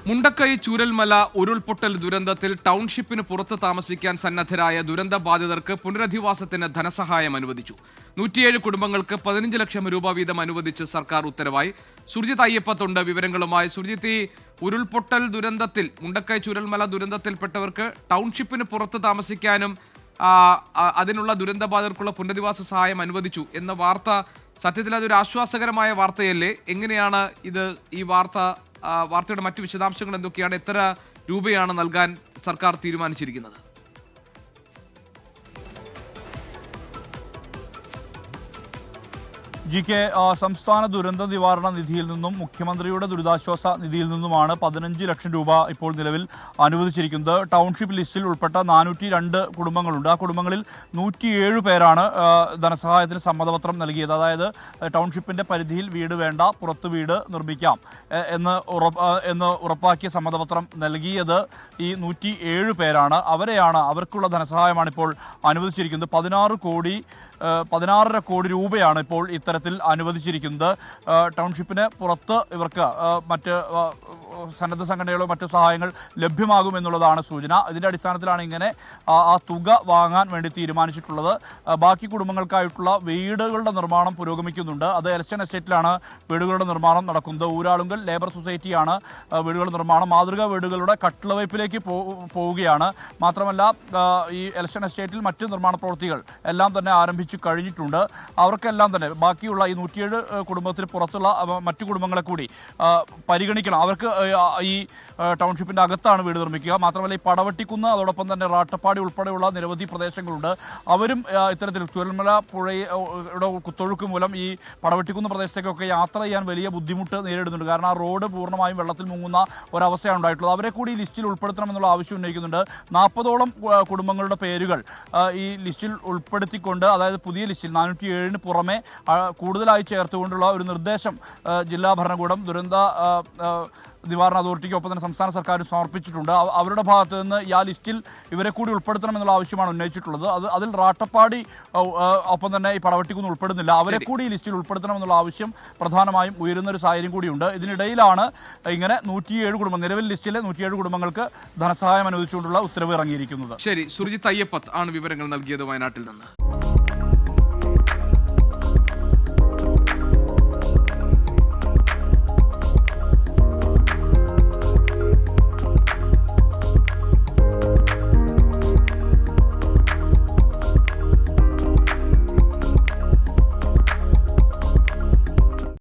മുണ്ടക്കൈ ചൂരൽമല ഉരുൾപൊട്ടൽ ദുരന്തത്തിൽ ടൗൺഷിപ്പിന് പുറത്ത് താമസിക്കാൻ സന്നദ്ധരായ ദുരന്ത ബാധിതർക്ക് പുനരധിവാസത്തിന് ധനസഹായം അനുവദിച്ചു. 107 കുടുംബങ്ങൾക്ക് 15 ലക്ഷം രൂപ വീതം അനുവദിച്ച് സർക്കാർ ഉത്തരവായി. സുർജിത് അയ്യപ്പത്തുണ്ട് വിവരങ്ങളുമായി. സുർജിത്ത്, ഉരുൾപൊട്ടൽ ദുരന്തത്തിൽ മുണ്ടക്കൈ ചൂരൽമല ദുരന്തത്തിൽപ്പെട്ടവർക്ക് ടൗൺഷിപ്പിന് പുറത്ത് താമസിക്കാനും അതിനുള്ള ദുരന്ത ബാധിതർക്കുള്ള പുനരധിവാസ സഹായം അനുവദിച്ചു എന്ന വാർത്ത സത്യത്തിൽ അതൊരു ആശ്വാസകരമായ വാർത്തയല്ലേ? എങ്ങനെയാണ് ഈ വാർത്തയുടെ മറ്റു വിശദാംശങ്ങൾ എന്തൊക്കെയാണ്? എത്ര രൂപയാണ് നൽകാൻ സർക്കാർ തീരുമാനിച്ചിരിക്കുന്നത്? സംസ്ഥാന ദുരന്ത നിവാരണ നിധിയിൽ നിന്നും മുഖ്യമന്ത്രിയുടെ ദുരിതാശ്വാസ നിധിയിൽ നിന്നുമാണ് 15 ലക്ഷം രൂപ ഇപ്പോൾ നിലവിൽ അനുവദിച്ചിരിക്കുന്നത്. ടൗൺഷിപ്പ് ലിസ്റ്റിൽ ഉൾപ്പെട്ട 402 കുടുംബങ്ങളുണ്ട്. ആ കുടുംബങ്ങളിൽ 107 പേരാണ് ധനസഹായത്തിന് സമ്മതപത്രം നൽകിയത്. അതായത് ടൗൺഷിപ്പിന്റെ പരിധിയിൽ വീട് വേണ്ട, പുറത്ത് വീട് നിർമ്മിക്കാം എന്ന് ഉറപ്പാക്കിയ സമ്മതപത്രം നൽകിയത് ഈ 107 പേരാണ്. അവർക്കുള്ള ധനസഹായമാണ് ഇപ്പോൾ അനുവദിച്ചിരിക്കുന്നത്. 16.5 കോടി രൂപയാണ് ഇപ്പോൾ ഇത്തരത്തിൽ അനുവദിച്ചിരിക്കുന്നത്. ടൗൺഷിപ്പിന് പുറത്ത് ഇവർക്ക് മറ്റ് സന്നദ്ധ സംഘടനകളോ മറ്റു സഹായങ്ങൾ ലഭ്യമാകുമെന്നുള്ളതാണ് സൂചന. ഇതിൻ്റെ അടിസ്ഥാനത്തിലാണ് ഇങ്ങനെ ആ തുക വാങ്ങാൻ വേണ്ടി തീരുമാനിച്ചിട്ടുള്ളത്. ബാക്കി കുടുംബങ്ങൾക്കായിട്ടുള്ള വീടുകളുടെ നിർമ്മാണം പുരോഗമിക്കുന്നുണ്ട്. അത് എലക്ഷൻ എസ്റ്റേറ്റിലാണ് വീടുകളുടെ നിർമ്മാണം നടക്കുന്നത്. ഊരാളുങ്കൽ ലേബർ സൊസൈറ്റിയാണ് വീടുകളുടെ നിർമ്മാണം. മാതൃകാ വീടുകളുടെ കട്ടിളവയ്പ്പിലേക്ക് പോവുകയാണ്. മാത്രമല്ല ഈ എലക്ഷൻ എസ്റ്റേറ്റിൽ മറ്റ് നിർമ്മാണ പ്രവൃത്തികൾ എല്ലാം തന്നെ ആരംഭിച്ചു കഴിഞ്ഞിട്ടുണ്ട്. അവർക്കെല്ലാം തന്നെ ബാക്കിയുള്ള ഈ 107 കുടുംബത്തിന് പുറത്തുള്ള മറ്റു കുടുംബങ്ങളെ കൂടി പരിഗണിക്കണം. അവർക്ക് ഈ ടൗൺഷിപ്പിൻ്റെ അകത്താണ് വീട് നിർമ്മിക്കുക. മാത്രമല്ല ഈ പടവട്ടിക്കുന്ന്, അതോടൊപ്പം തന്നെ റാട്ടപ്പാടി ഉൾപ്പെടെയുള്ള നിരവധി പ്രദേശങ്ങളുണ്ട്. അവരും ഇത്തരത്തിൽ ചൂരൽമല പുഴയുടെ കുത്തൊഴുക്ക് മൂലം ഈ പടവട്ടിക്കുന്ന് പ്രദേശത്തേക്കൊക്കെ യാത്ര ചെയ്യാൻ വലിയ ബുദ്ധിമുട്ട് നേരിടുന്നുണ്ട്. കാരണം ആ റോഡ് പൂർണ്ണമായും വെള്ളത്തിൽ മുങ്ങുന്ന ഒരവസ്ഥയാണ് ഉണ്ടായിട്ടുള്ളത്. അവരെ കൂടി ഈ ലിസ്റ്റിൽ ഉൾപ്പെടുത്തണമെന്നുള്ള ആവശ്യം ഉന്നയിക്കുന്നുണ്ട്. 40ഓളം കുടുംബങ്ങളുടെ പേരുകൾ ഈ ലിസ്റ്റിൽ ഉൾപ്പെടുത്തിക്കൊണ്ട്, അതായത് പുതിയ ലിസ്റ്റിൽ 407 പുറമെ കൂടുതലായി ചേർത്തുകൊണ്ടുള്ള ഒരു നിർദ്ദേശം ജില്ലാ ഭരണകൂടം ദുരന്ത നിവാരണ അതോറിറ്റിക്ക് ഒപ്പം തന്നെ സംസ്ഥാന സർക്കാരും സമർപ്പിച്ചിട്ടുണ്ട്. അവരുടെ ഭാഗത്ത് നിന്ന് ഈ ലിസ്റ്റിൽ ഇവരെ കൂടി ഉൾപ്പെടുത്തണമെന്നുള്ള ആവശ്യമാണ് ഉന്നയിച്ചിട്ടുള്ളത്. അതിൽ റാട്ടപ്പാടി ഒപ്പം തന്നെ ഈ പടവട്ടിക്കുന്ന് ഉൾപ്പെടുന്നില്ല. അവരെ കൂടി ഈ ലിസ്റ്റിൽ ഉൾപ്പെടുത്തണമെന്നുള്ള ആവശ്യം പ്രധാനമായും ഉയരുന്നൊരു സാഹചര്യം കൂടിയുണ്ട്. ഇതിനിടയിലാണ് ഇങ്ങനെ 107 കുടുംബം, നിലവിൽ ലിസ്റ്റിലെ 107 കുടുംബങ്ങൾക്ക് ധനസഹായം അനുവദിച്ചുകൊണ്ടുള്ള ഉത്തരവ് ഇറങ്ങിയിരിക്കുന്നത്. ശരി, സുർജിത് അയ്യപ്പത്ത് ആണ് വിവരങ്ങൾ നൽകിയത് വയനാട്ടിൽ നിന്ന്.